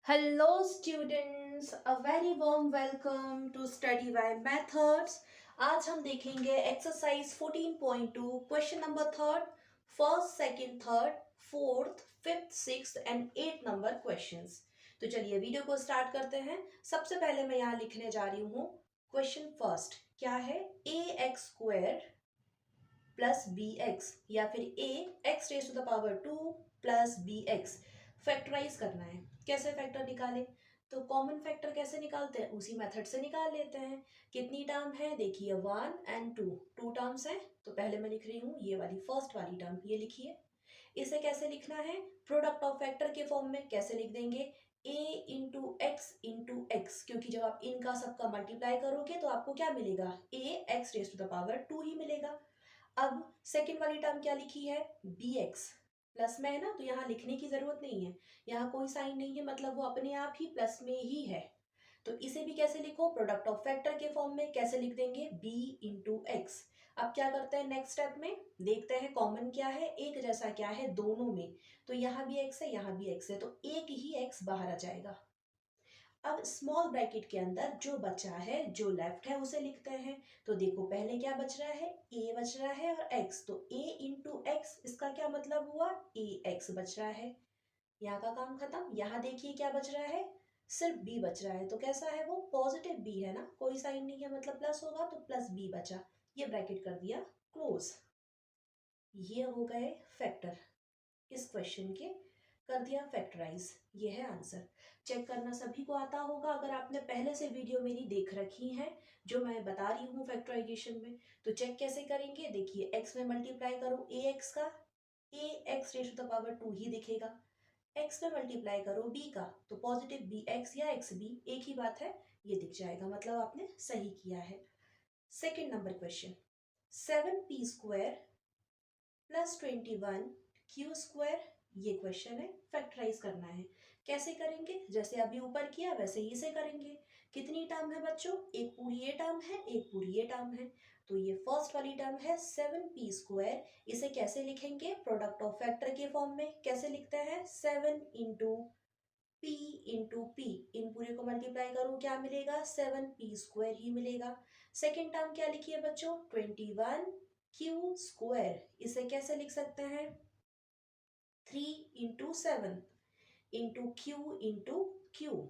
Hello students, a very warm welcome to Study by Methods. आज हम देखेंगे exercise 14.2 question number third, first, second, third, fourth, fifth, sixth and eight number questions. तो चलिए video को start करते हैं। सबसे पहले मैं यहाँ लिखने जा रही हूँ क्वेश्चन फर्स्ट। क्या है? A X square plus B X या फिर A X raise to the power 2 plus B X factorise करना है। कैसे फैक्टर निकालें? तो कॉमन फैक्टर कैसे निकालते हैं? उसी मेथड से निकाल लेते हैं। कितनी टर्म है? देखिए 1 एंड 2, टू टर्म्स है। तो पहले मैं लिख रही हूँ ये वाली फर्स्ट वाली टर्म, ये लिखिए। इसे कैसे लिखना है? प्रोडक्ट ऑफ फैक्टर के फॉर्म में। कैसे लिख देंगे? a इंटू एक्स, क्योंकि जब आप इनका सबका मल्टीप्लाई करोगे तो आपको क्या मिलेगा? a X raise to the power 2 ही मिलेगा। अब सेकेंड वाली टर्म क्या लिखी है? बी एक्स प्लस में है ना, तो यहाँ लिखने की जरूरत नहीं है, यहाँ कोई साइन नहीं है, मतलब वो अपने आप ही प्लस में ही है। तो इसे भी कैसे लिखो? प्रोडक्ट ऑफ फैक्टर के फॉर्म में। कैसे लिख देंगे? b into x. अब क्या करते हैं नेक्स्ट स्टेप में? देखते हैं कॉमन क्या है, एक जैसा क्या है दोनों में। तो यहाँ भी एक्स है, यहाँ भी एक्स है, तो एक ही एक्स बाहर आ जाएगा। अब स्मॉल ब्रैकेट के अंदर जो बचा है, जो लेफ्ट है, उसे लिखते हैं। तो देखो पहले क्या बच रहा है? a बच रहा है और x, तो a इंटू एक्स, इसका क्या मतलब हुआ? a x बच रहा है। यहाँ का काम खत्म। यहाँ देखिए क्या बच रहा है? सिर्फ b बच रहा है। तो कैसा है वो? पॉजिटिव b है ना, कोई साइन नहीं है, मतलब प्लस होगा, तो प्लस b बचा। ये ब्रैकेट कर दिया क्लोज। ये हो गए फैक्टर इस क्वेश्चन के, कर दिया फैक्टराइज। ये है आंसर। चेक करना सभी को आता होगा अगर आपने पहले से वीडियो मेरी देख रखी है, जो मैं बता रही हूँ फैक्टराइजेशन में। तो चेक कैसे करेंगे? देखिए एक्स में मल्टीप्लाई करो ए एक्स का, A X raise to the power 2 ही दिखेगा। एक्स में मल्टीप्लाई करो बी का, तो पॉजिटिव बी एक्स या एक्स बी एक ही बात है, ये दिख जाएगा, मतलब आपने सही किया है। Second number question, 7p² plus 21q², ये क्वेश्चन है, फैक्टराइज करना है। कैसे करेंगे? जैसे अभी ऊपर किया वैसे ही इसे करेंगे। कितनी टर्म है बच्चों? एक पूरी ये टर्म है, एक पूरी ये टर्म है। तो ये फर्स्ट वाली टर्म है 7p², इसे कैसे लिखेंगे? प्रोडक्ट ऑफ फैक्टर के फॉर्म में। कैसे लिखते हैं? 7 इंटू p इंटू पी, इन पूरे को मल्टीप्लाई करो, क्या मिलेगा? 7p² ही मिलेगा। सेकेंड टर्म क्या लिखी है बच्चों? 21q², इसे कैसे लिख सकते हैं? 3 इंटू 7 इंटू क्यू।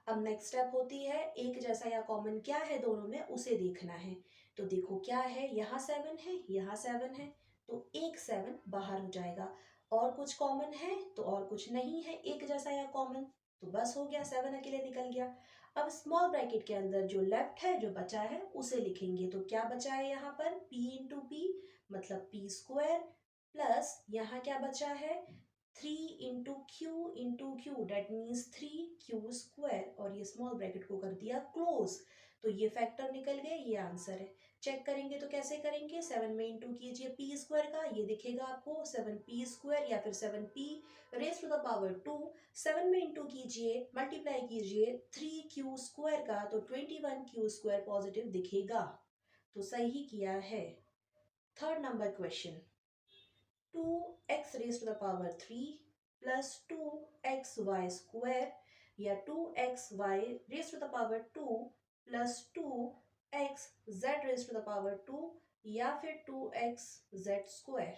अब नेक्स्ट स्टेप होती है, एक जैसा या कॉमन क्या है दोनों में, उसे देखना है। तो देखो क्या है, यहाँ 7 है, यहाँ 7 है, तो एक 7 बाहर हो जाएगा। और कुछ कॉमन है तो और कुछ नहीं है एक जैसा या कॉमन, तो बस हो गया, 7 अकेले निकल गया। अब स्मॉल ब्रैकेट के अंदर जो लेफ्ट है, जो बचा है, उसे लिखेंगे। तो क्या बचा है यहाँ पर? p इंटू पी, मतलब p² प्लस यहाँ क्या बचा है? 3 into Q, that means 3q², और ये स्मॉल ब्रैकेट को कर दिया क्लोज। तो ये फैक्टर निकल गए, ये आंसर है। चेक करेंगे तो कैसे करेंगे? 7 में इंटू कीजिए p² का, ये दिखेगा आपको 7p² या फिर 7p raise to the power 2। 7 में इंटू कीजिए, मल्टीप्लाई कीजिए 3q² का, तो 21q² पॉजिटिव दिखेगा। तो सही किया है। Third number question, 2x raise to the power 3 plus 2xy² या 2xy raise to the power 2 plus 2xz raise to the power 2 या फिर 2xz²।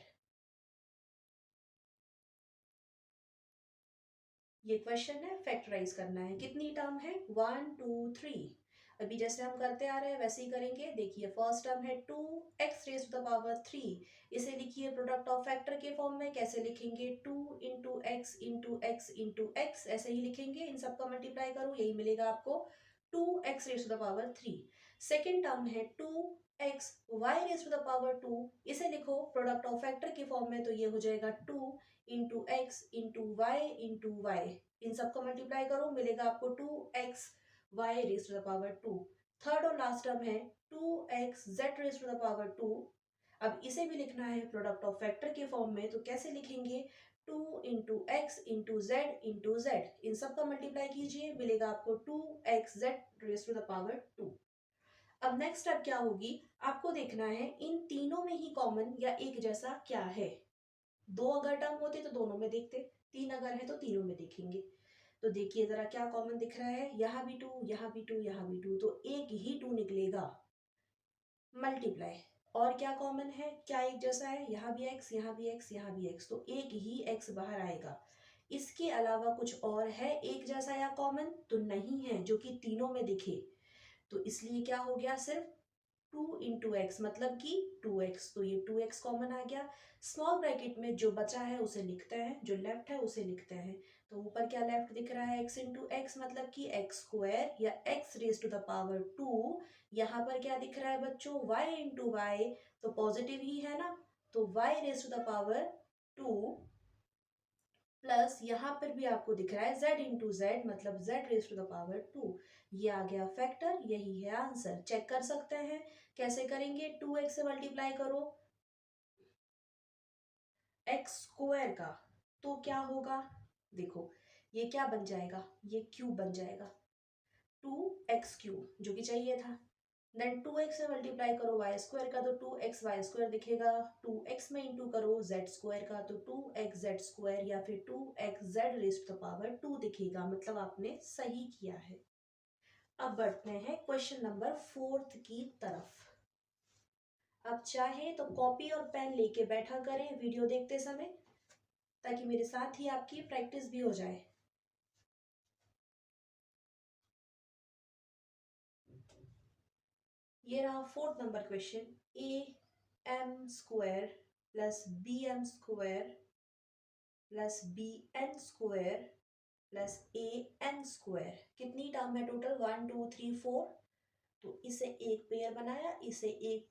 ये क्वेश्चन है, फैक्टराइज करना है। कितनी टर्म है? 1 2 3। अभी जैसे हम करते आ रहे हैं वैसे ही करेंगे। देखिए फर्स्ट टर्म है 2x raise to the power 3, इसे लिखिए प्रोडक्ट ऑफ फैक्टर के फॉर्म में। कैसे लिखेंगे? 2 into X into X into x, ऐसे ही लिखेंगे। इन सबका मल्टीप्लाई करो, यही मिलेगा आपको 2x raise to the power 3। Second term है 2xy raise to the power 2, इसे लिखो प्रोडक्ट ऑफ फैक्टर के फॉर्म में। तो ये हो जाएगा 2 इंटू एक्स इंटू वाई, इन सबको मल्टीप्लाई करो, मिलेगा आपको 2xy raise to the power 2। Third और लास्ट टर्म है 2xz raise to the power 2। अब इसे भी लिखना है प्रोडक्ट ऑफ फैक्टर के फॉर्म में। तो कैसे लिखेंगे? 2 इंटू एक्स इंटू जेड, इन सबका मल्टीप्लाई कीजिए, मिलेगा आपको 2xz raise to the power 2। अब नेक्स्ट स्टेप क्या होगी? आपको देखना है इन तीनों में ही कॉमन या एक जैसा क्या है। दो अगर टर्म होते तो दोनों में देखते, तीन अगर है तो तीनों में देखेंगे। तो देखिए जरा क्या कॉमन दिख रहा है, यहाँ भी 2, यहाँ भी 2, यहाँ भी 2, तो एक ही 2 निकलेगा मल्टीप्लाई। और क्या कॉमन है, क्या एक जैसा है, यहाँ भी x, यहाँ भी x, यहाँ भी x, तो एक ही x बाहर आएगा। इसके अलावा कुछ और है एक जैसा या कॉमन, तो नहीं है जो कि तीनों में दिखे। तो इसलिए क्या हो गया, सिर्फ 2 × x मतलब कि 2x, तो ये 2x कॉमन आ गया। स्मॉल ब्रैकेट में जो बचा है उसे लिखते हैं, जो लेफ्ट है उसे लिखते हैं। तो ऊपर क्या लेफ्ट दिख रहा है, x × x मतलब कि x² या x⁻²। यहाँ पर क्या दिख रहा है बच्चों, y × y, तो पॉजिटिव ही है ना, तो y⁻², प्लस यहाँ पर भी आपको दिख रहा है z × z मतलब z⁻²। ये आ गया फैक्टर, यही है आंसर। चेक कर सकते हैं कैसे करेंगे, 2x से मल्टीप्लाई करो x² का, तो क्या होगा, देखो ये क्या बन जाएगा, ये क्यूब बन जाएगा, 2x³ जो कि चाहिए था। देन 2x से मल्टीप्लाई करो y² का, तो 2xy² दिखेगा। 2x में इंटू करो z² का, तो 2xz² या फिर 2xz⁻² दिखेगा, मतलब आपने सही किया है। अब बढ़ते हैं क्वेश्चन नंबर 4 की तरफ। अब चाहे तो कॉपी और पेन लेके बैठा करें वीडियो देखते समय, ताकि मेरे साथ ही आपकी प्रैक्टिस भी हो जाए। ये रहा 4th number question, am² plus bm² plus bn² plus an², कितनी टर्म है टोटल, 1 2 3 4। तो इसे एक पेयर बनाया, इसे एक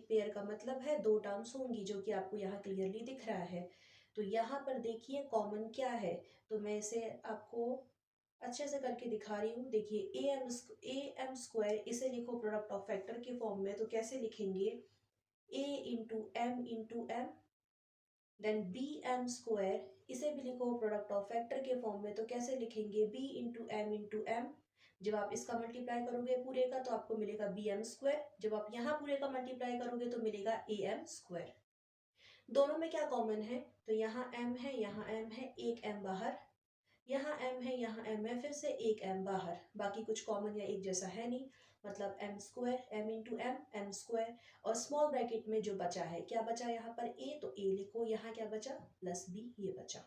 पेयर का मतलब है 2 टर्म्स होंगी, जो कि आपको यहाँ क्लियरली दिख रहा है। तो यहाँ पर देखिए कॉमन क्या है, तो मैं इसे आपको अच्छे से करके दिखा रही हूँ। देखिए am², इसे लिखो प्रोडक्ट ऑफ फैक्टर के फॉर्म में, तो कैसे लिखेंगे, a × m, देन bm², इसे भी लिखो प्रोडक्ट ऑफ फैक्टर के फॉर्म में, तो कैसे लिखेंगे, b × m, जब आप इसका मल्टीप्लाई करोगे पूरे का तो आपको मिलेगा bm², जब आप यहाँ पूरे का मल्टीप्लाई करोगे तो मिलेगा am²। दोनों में क्या कॉमन है, तो यहाँ m है, यहाँ m है, एक m बाहर, यहाँ m है, यहाँ m है, फिर से एक m बाहर, बाकी कुछ कॉमन या एक जैसा है नहीं, मतलब m², m × m, m²। और स्मॉल ब्रैकेट में जो बचा है, क्या बचा यहाँ पर a, तो a लिखो, यहाँ क्या बचा प्लस b, ये बचा।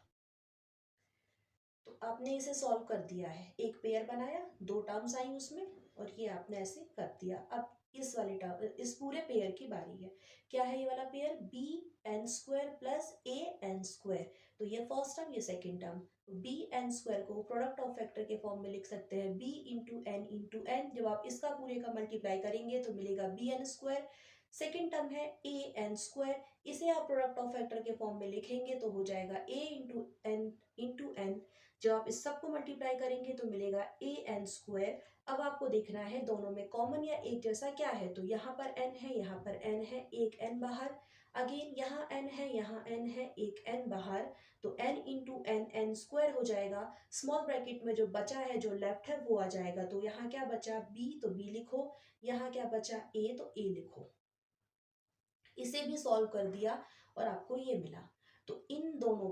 तो आपने इसे सॉल्व कर दिया है, एक पेयर बनाया, 2 टर्म्स आई उसमें, और ये आपने ऐसे कर दिया। अब इस वाले टर्म, इस पूरे पेयर की बारी है। क्या है ये वाला पेयर, bn² प्लस an², तो ये फर्स्ट टर्म, ये सेकेंड टर्म। bn² को प्रोडक्ट ऑफ फैक्टर के फॉर्म में लिख सकते हैं b × n, जब आप इसका पूरे का मल्टीप्लाई करेंगे तो मिलेगा bn²। सेकेंड टर्म है an², इसे आप प्रोडक्ट ऑफ फैक्टर के फॉर्म में लिखेंगे तो हो जाएगा a × n, जब आप इस सब को मल्टीप्लाई करेंगे तो मिलेगा an²। अब आपको देखना है दोनों में कॉमन या एक जैसा क्या है, तो यहाँ पर n है, यहाँ पर n है, एक n बाहर, अगेन यहाँ n है, यहाँ n है, एक n बाहर, तो n × n n² हो जाएगा। स्मॉल ब्रैकेट में जो बचा है, जो लेफ्ट है वो आ जाएगा, तो यहाँ क्या बचा b, तो b लिखो, यहाँ क्या बचा a, तो a लिखो। इसे भी सॉल्व कर दिया और आपको ये मिला। तो इन दोनों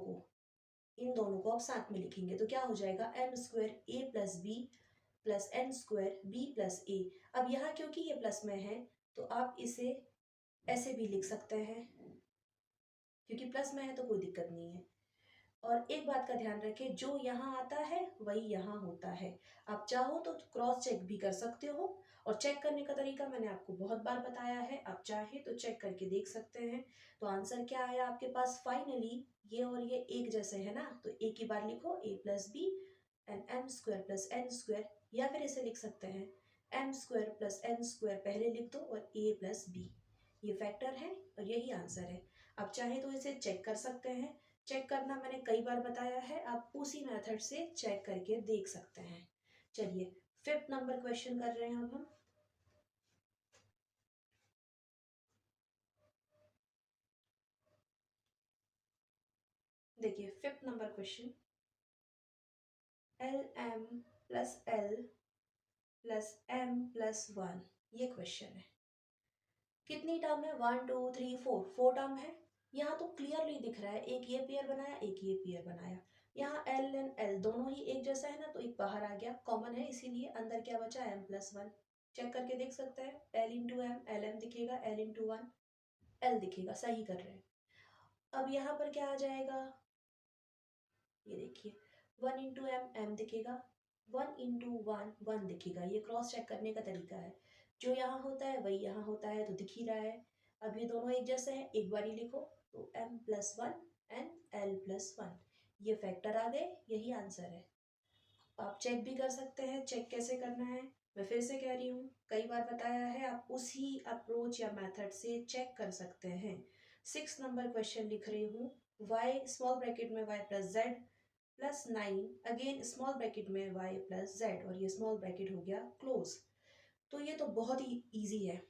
को आप साथ में लिखेंगे तो क्या हो जाएगा, m² a plus b plus n² b plus a। अब यहाँ क्योंकि ये प्लस में है तो आप इसे ऐसे भी लिख सकते हैं, क्योंकि प्लस में है तो कोई दिक्कत नहीं है। और एक बात का ध्यान रखें, जो यहाँ आता है वही यहाँ होता है। आप चाहो तो क्रॉस चेक भी कर सकते हो, और चेक करने का तरीका मैंने आपको बहुत बार बताया है, आप चाहे तो चेक करके देख सकते हैं। तो आंसर क्या आया आपके पास फाइनली, ये और ये एक जैसे है ना, तो एक ही बार लिखो a plus b and m² plus n², या फिर इसे लिख सकते हैं m² प्लस n² पहले लिख दो और a प्लस b। ये फैक्टर है और यही आंसर है। आप चाहे तो इसे चेक कर सकते हैं, चेक करना मैंने कई बार बताया है, आप उसी मेथड से चेक करके देख सकते हैं। चलिए 5th नंबर क्वेश्चन कर रहे हैं अब हम। देखिए 5th number question, LM plus L plus M plus 1, ये क्वेश्चन है। कितनी टर्म है, 1 2 3 4, 4 टर्म है। यहाँ तो क्लियरली दिख रहा है, एक ये पेयर बनाया, एक ये पेयर बनाया, यहाँ एल एंड एल दोनों ही एक जैसा है ना, तो एक बाहर आ गया, कॉमन है, इसीलिए अंदर क्या बचा, m+1। चेक करके देख सकते हैं, l into M, L M दिखेगा, l इंटू वन एल दिखेगा, सही कर रहे हैं। अब यहाँ पर क्या आ जाएगा, ये देखिए 1 इंटू एम, एम दिखेगा, 1 इंटू वन, वन दिखेगा। ये क्रॉस चेक करने का तरीका है, जो यहाँ होता है वही यहाँ होता है, तो दिख ही रहा है। अब ये दोनों एक जैसे हैं, एक बार ही लिखो, तो m+1 एंड l+1, ये फैक्टर आ गए, यही आंसर है। आप चेक भी कर सकते हैं, चेक कैसे करना है मैं फिर से कह रही हूँ, कई बार बताया है, आप उसी अप्रोच या मेथड से चेक कर सकते हैं। 6 नंबर क्वेश्चन लिख रही हूँ, y स्मॉल ब्रैकेट में y plus Z plus 9, again small bracket में y प्लस जेड, और ये स्मॉल ब्रैकेट हो गया क्लोज। तो ये तो बहुत ही ईजी है,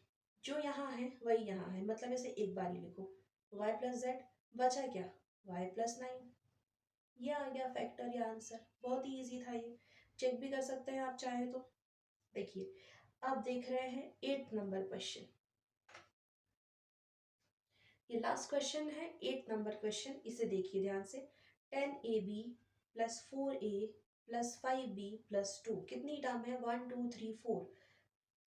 जो यहाँ है वही यहाँ है, मतलब इसे एक बार ही लिखो, y प्लस जेड, बचा क्या, y प्लस 9, ये आ गया फैक्टर या आंसर। बहुत ही इजी था ये, चेक भी कर सकते हैं आप चाहे तो। देखिए अब देख रहे हैं 8 नंबर क्वेश्चन, ये लास्ट क्वेश्चन है 8 नंबर क्वेश्चन, इसे देखिए ध्यान से। 10ab plus 4a plus 5b plus 2, कितनी टर्म है, 1 2 3 4,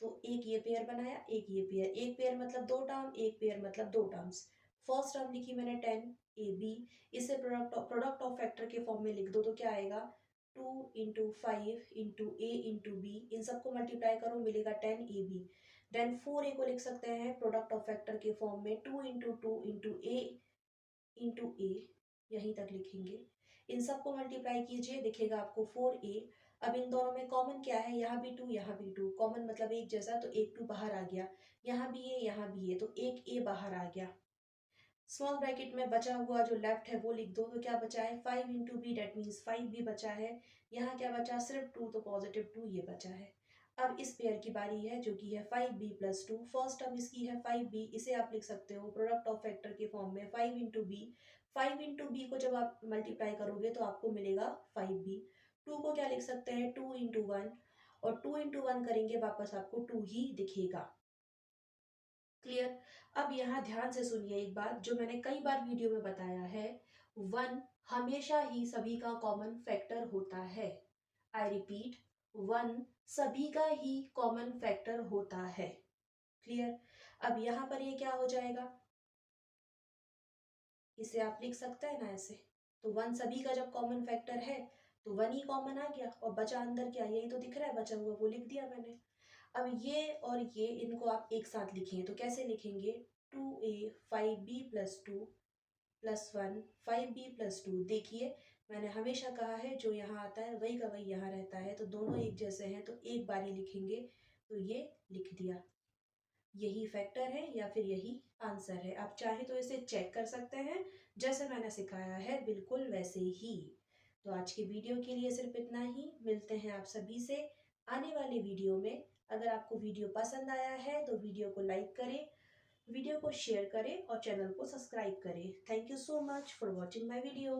तो एक ये पेयर बनाया, एक ये पेयर, एक पेयर मतलब दो टर्म, एक पेयर मतलब दो टर्म्स। फर्स्ट टर्म लिखी मैंने 10ab, इसे प्रोडक्ट ऑफ फैक्टर के फॉर्म में लिख दो, तो क्या आएगा, 2 इंटू 5 इंटू ए इंटू बी, इन सबको मल्टीप्लाई करो, मिलेगा 10ab। देन 4a को लिख सकते हैं प्रोडक्ट ऑफ फैक्टर के फॉर्म में, 2 इंटू टू इंटू ए इंटू ए, यहीं तक लिखेंगे। इन सबको मल्टीप्लाई कीजिए, दिखेगा आपको 4a। अब इन दोनों में कॉमन क्या है, यहाँ भी 2 यहाँ भी 2, कॉमन मतलब एक जैसा, तो एक 2 बाहर आ गया, यहाँ भी ये यहाँ भी ये, तो एक a बाहर आ गया। स्मॉल ब्रैकेट में बचा हुआ जो लेफ्ट है वो लिख दो, तो क्या बचा है, 5 इंटू बी, डेट मीन्स 5 भी बचा है। यहाँ क्या बचा, सिर्फ 2, तो पॉजिटिव 2 ये बचा है। अब इस पेयर की बारी है, जो कि है 5b प्लस 2, फर्स्ट टर्म इसकी है 5b, इसे आप लिख सकते हो प्रोडक्ट ऑफ फैक्टर के फॉर्म में 5 इंटू बी। 5 इंटू बी को जब आप मल्टीप्लाई करोगे तो आपको मिलेगा 5b। 2 को क्या लिख सकते हैं, 2 इंटू वन, और 2 इंटू वन करेंगे वापस आपको 2 ही दिखेगा। क्लियर। अब यहाँ ध्यान से सुनिए एक बात, जो मैंने कई बार वीडियो में बताया है, 1 हमेशा ही सभी का कॉमन फैक्टर होता है। आई रिपीट, 1 सभी का ही कॉमन फैक्टर होता है। क्लियर। अब यहाँ पर ये क्या हो जाएगा, इसे आप लिख सकते हैं ना ऐसे, तो 1 सभी का जब कॉमन फैक्टर है तो 1 ही कॉमन आ गया, और बचा अंदर क्या, यही तो दिख रहा है, बचा हुआ वो लिख दिया मैंने। अब ये और ये, इनको आप एक साथ लिखेंगे तो कैसे लिखेंगे, 2a 5b plus 2 plus 1 5b plus 2। देखिए मैंने हमेशा कहा है, जो यहाँ आता है वही का वही यहाँ रहता है, तो दोनों एक जैसे हैं, तो एक बार ही लिखेंगे, तो ये लिख दिया, यही फैक्टर है या फिर यही आंसर है। आप चाहे तो इसे चेक कर सकते हैं, जैसे मैंने सिखाया है बिल्कुल वैसे ही। तो आज के वीडियो के लिए सिर्फ इतना ही, मिलते हैं आप सभी से आने वाले वीडियो में। अगर आपको वीडियो पसंद आया है तो वीडियो को लाइक करें, वीडियो को शेयर करें और चैनल को सब्सक्राइब करें। Thank you so much for watching my video.